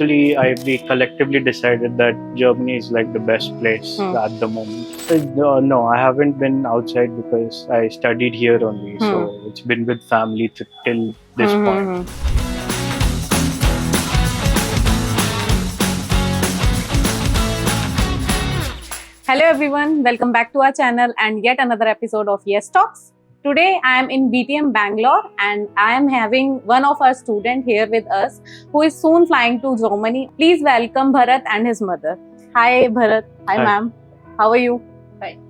We collectively decided that Germany is like the best place at the moment. No, I haven't been outside because I studied here only. So it's been with family till this point. Hello everyone, welcome back to our channel and yet another episode of Yes Talks. Today I am in BTM Bangalore and I am having one of our students here with us who is soon flying to Germany. Please welcome Bharat and his mother. Hi Bharat. Hi. Ma'am. How are you? Fine.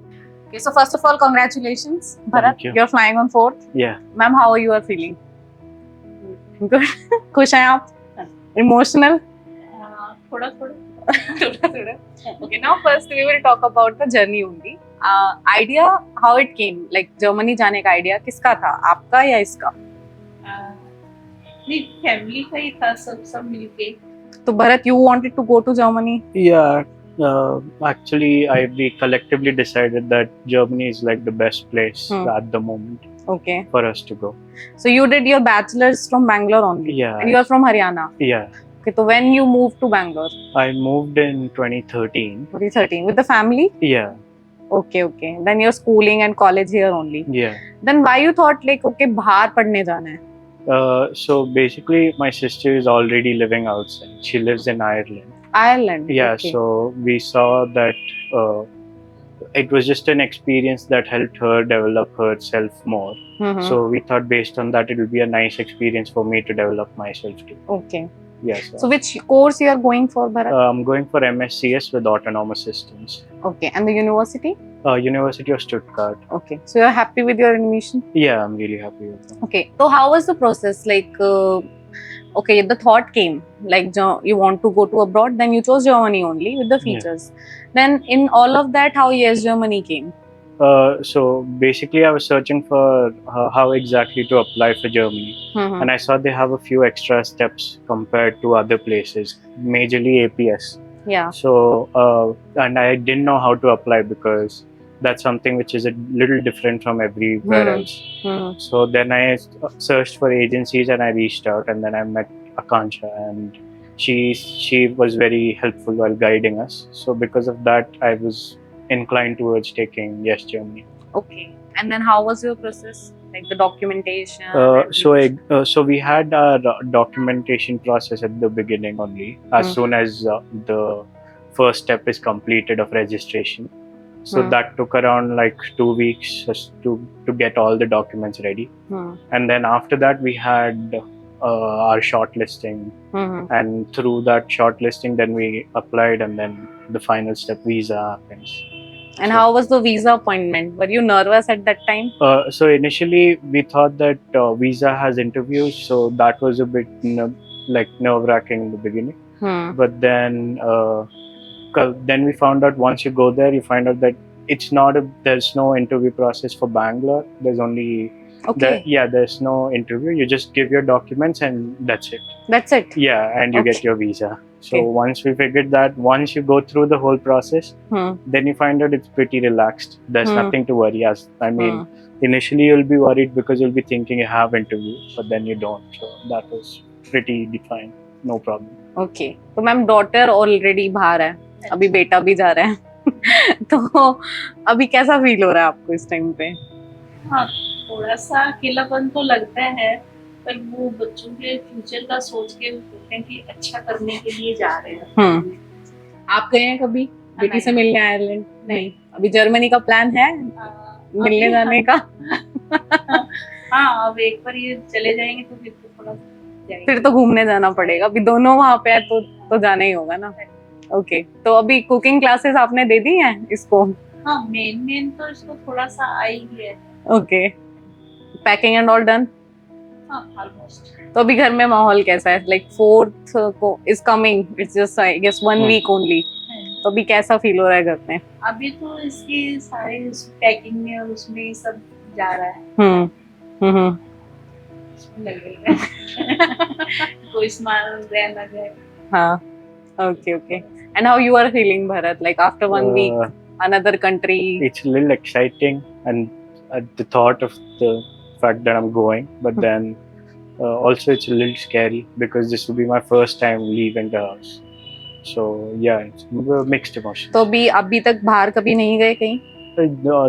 Okay, so first of all, congratulations Bharat. Thank you. You're flying on 4th. Yeah. Ma'am, how are you feeling? Good. खुश हैं आप? Emotional? थोड़ा Okay, now first we will talk about the journey only. Idea how it came, like Germany जाने का idea किसका था, आपका या इसका? नहीं, फैमिली का ही था, सब मिलके. तो Bharat, you wanted to go to Germany? Yeah. We collectively decided that Germany is like the best place at the moment Okay. for us to go. So you did your bachelor's from Bangalore only? Yeah. And you are from Haryana? Yeah. Okay, so when you moved to Bangalore? I moved in 2013. 2013 with the family? Yeah. Okay. Then you're schooling and college here only? Yeah. Then why you thought like okay बाहर पढ़ने जाना है? So basically, my sister is already living outside. She lives in Ireland. Ireland? Yeah, Okay. so we saw that it was just an experience that helped her develop herself more. So we thought based on that, it will be a nice experience for me to develop myself too. Okay. Yes. So which course you are going for, Bharat? I'm going for MSCS with Autonomous Systems. Okay. And the university? University of Stuttgart. Okay. So you're happy with your admission? Yeah, I'm really happy with that. Okay. So how was the process? Like, okay, the thought came, like you want to go to abroad, then you chose Germany only with the features. Then in all of that, how Yes Germany came? So basically, I was searching for how exactly to apply for Germany. And I saw they have a few extra steps compared to other places, majorly APS. Yeah. So, and I didn't know how to apply because that's something which is a little different from everywhere else. So then I searched for agencies and I reached out, and then I met Akansha, and she was very helpful while guiding us. So because of that, I was inclined towards taking Yes Germany. Okay. And then how was your process? Like the documentation? So we had our documentation process at the beginning only, as soon as the first step is completed of registration. So that took around like 2 weeks just to get all the documents ready. And then after that we had our shortlisting, and through that shortlisting then we applied, and then the final step, visa happens. And how was the visa appointment? Were you nervous at that time? So initially we thought that visa has interviews, so that was a bit nerve-wracking in the beginning. But then we found out once you go there, you find out that there's no interview process for Bangalore. There's only there's no interview. You just give your documents and that's it. That's it? Yeah, and you get your visa. So once we figured that, once you go through the whole process, then you find out it's pretty relaxed. There's nothing to worry. Initially you'll be worried because you'll be thinking you have interview, but then you don't. So that was pretty defined. No problem. Okay. तो ma'am daughter already बाहर है, अभी बेटा भी जा रहा है तो अभी कैसा फील हो रहा है आपको इस टाइम पे? हाँ, थोड़ा सा अकेलापन तो लगता है, पर वो बच्चों के फ्यूचर का सोच के बोलते हैं कि अच्छा करने के लिए जा रहे हैं. आप गए हैं कभी बेटी से मिलने आयरलैंड? नहीं. अभी जर्मनी का प्लान है मिलने जाने का? हाँ, अब एक बार ये चले जाएंगे तो फिर तो थोड़ा फिर तो घूमने जाना पड़ेगा. अभी दोनों वहाँ पे है तो जाना ही होगा ना. ओके. तो अभी कुकिंग क्लासेस आपने दे दी हैं इसको? हाँ, मेन तो इसको थोड़ा सा आई है. Okay. Packing and all done? Almost. तो अभी घर में माहौल कैसा है? लाइक 4th को is coming, it's just I guess 1 week only. तो अभी कैसा फील हो रहा है घर में? अभी तो इसकी सारी पैकिंग में और उसमें ही सब जा रहा है. लग रही है कोई सामान रह ना जाए. हाँ. Okay. And how you are feeling, Bharat? Like after 1 week, another country? It's a little exciting, and the thought of the fact that I'm going, but then Also, it's a little scary because this will be my first time leaving the house. So yeah, it's mixed emotions. तो अभी तक बाहर कभी नहीं गए कहीं?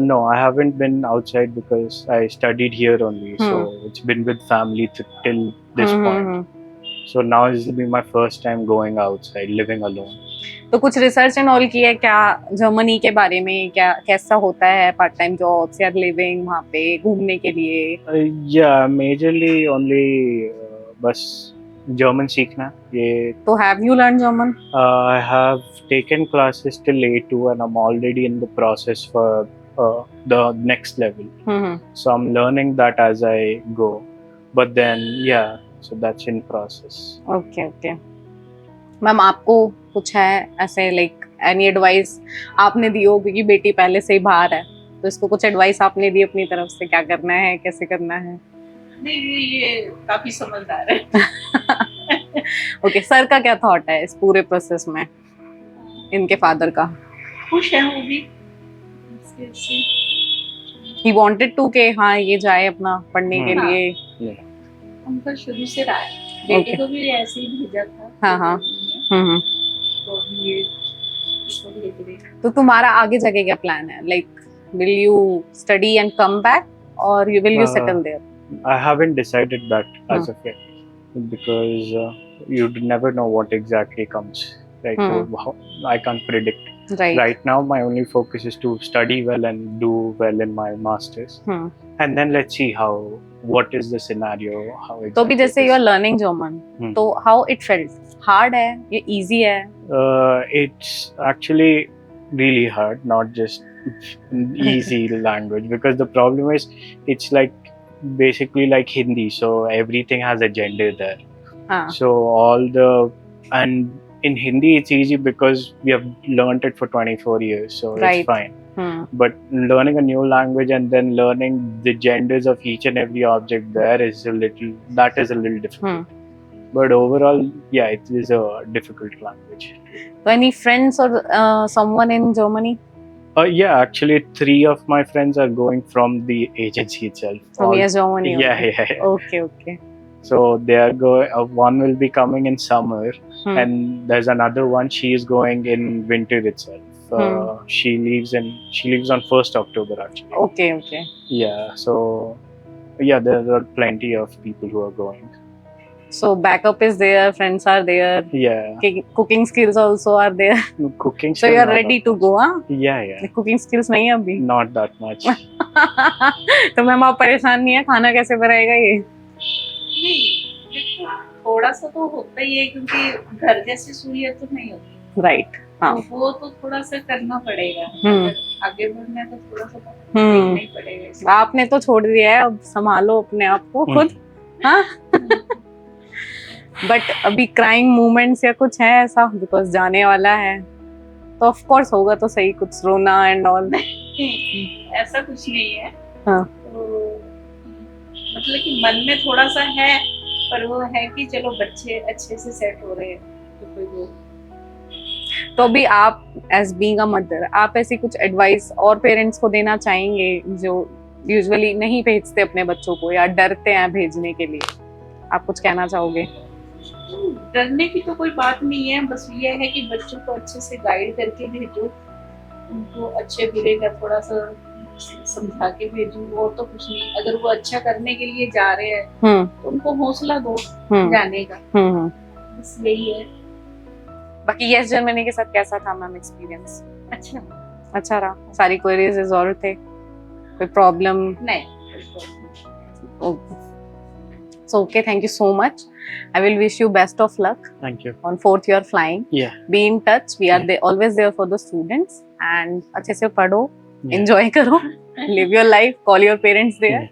No, I haven't been outside because I studied here only. So it's been with family till this point. So now this will be my first time going outside, living alone. तो कुछ रिसर्च एंड ऑल की है क्या Germany के बारे में, क्या कैसा होता है पार्ट टाइम जॉब्स या लिविंग वहाँ पे घूमने के लिए? Yeah, majorly only बस जर्मन सीखना ये. तो have you learn German? I have taken classes till A2 and I'm already in the process for the next level. So I'm learning that as I go. But then yeah, so that's in process. Okay, okay. Ma'am आपको कुछ है ऐसे like any advice आपने दी हो, क्योंकि बेटी पहले से ही बाहर है, तो इसको कुछ एडवाइस आपने दी अपनी तरफ से, क्या करना है, कैसे करना है? नहीं, ये काफी समझदार है. ओके, सर का क्या थॉट है इस पूरे प्रोसेस में, इनके फादर का? खुश है वो भी. ही वांटेड टू के हाँ ये जाए अपना पढ़ने के लिए. उनका शुरू से रहा है. बेटे को भी ऐसे ही भेजा था. हाँ. तो ये इसको भी लेके गए. तो तुम्हारा आगे जाके क्या प्लान है? Like will you study and come back और will you settle there? I haven't decided that as of yet because you never know what exactly comes. Right, so I can't predict. Right now, my only focus is to study well and do well in my masters, and then let's see what is the scenario. How exactly. तो भी जैसे you are learning German, तो how it felt? Hard है? ये easy है? It's actually really hard, not just easy language, because the problem is it's like basically like Hindi, so everything has a gender there. So and in Hindi it's easy because we have learned it for 24 years, so it's fine. But learning a new language and then learning the genders of each and every object there is a little difficult. But overall, yeah, it is a difficult language. So any friends or someone in Germany? Yeah, actually 3 of my friends are going from the agency itself. From Germany? Yeah. Okay. So they are going. One will be coming in summer, and there's another one. She is going in winter itself. She leaves on 1st October actually. Okay. Yeah. So yeah, there are plenty of people who are going. So backup is there, friends are there. Yeah. Cooking skills also are there. Cooking. So you are ready to go, huh? Yeah. Cooking skills नहीं है अभी? Not that much. तो ma'am आप परेशान नहीं है, खाना कैसे बनाएगा ये? नहीं, देखो थोड़ा सा तो होता ही है, क्योंकि घर जैसी सुविधा तो नहीं होती. राइट. हाँ. तो वो तो थोड़ा सा करना पड़ेगा. आगे बढ़ना है तो थोड़ा सा करना ही पड़ेगा. आपने तो छोड़ दिया है, अब संभालो अपने आप को खुद. हाँ. बट अभी क्राइंग मूवमेंट्स या कुछ है ऐसा, बिकॉज जाने वाला है तो ऑफ कोर्स होगा तो सही, कुछ रोना एंड ऑल? ऐसा कुछ नहीं है. हाँ. तो मतलब कि मन में थोड़ा सा है, पर वो है कि चलो बच्चे अच्छे से सेट हो रहे हैं तो कोई वो. तो अभी आप एज बीइंग अ मदर, आप ऐसी कुछ एडवाइस और पेरेंट्स को देना चाहेंगे जो यूजुअली नहीं भेजते अपने बच्चों को या डरते हैं भेजने के लिए? आप कुछ कहना चाहोगे? डरने की तो कोई बात नहीं है, बस ये है कि बच्चों को अच्छे से गाइड करके भेजो, उनको अच्छे बुरे का थोड़ा सा समझा के भेजो, और तो कुछ नहीं. अगर वो अच्छा करने के लिए जा रहे हैं तो उनको हौसला दो जाने का. बस यही है. बाकी यस जर्मनी के साथ कैसा था मैम एक्सपीरियंस? अच्छा रहा. सारी क्वेरीज रिजॉल्व थे? कोई प्रॉब्लम नहीं? So okay, thank you so much. I will wish you best of luck. Thank you. On 4th you are flying. Yeah. Be in touch. We are there, always there for the students. And अच्छे से पढ़ो, enjoy करो, live your life, call your parents there,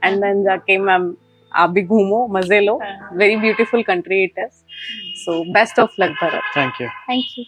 and then जाके ma'am आप भी घूमो, मजे लो. Very beautiful country it is. So best of luck, Bharat. Thank you. Thank you.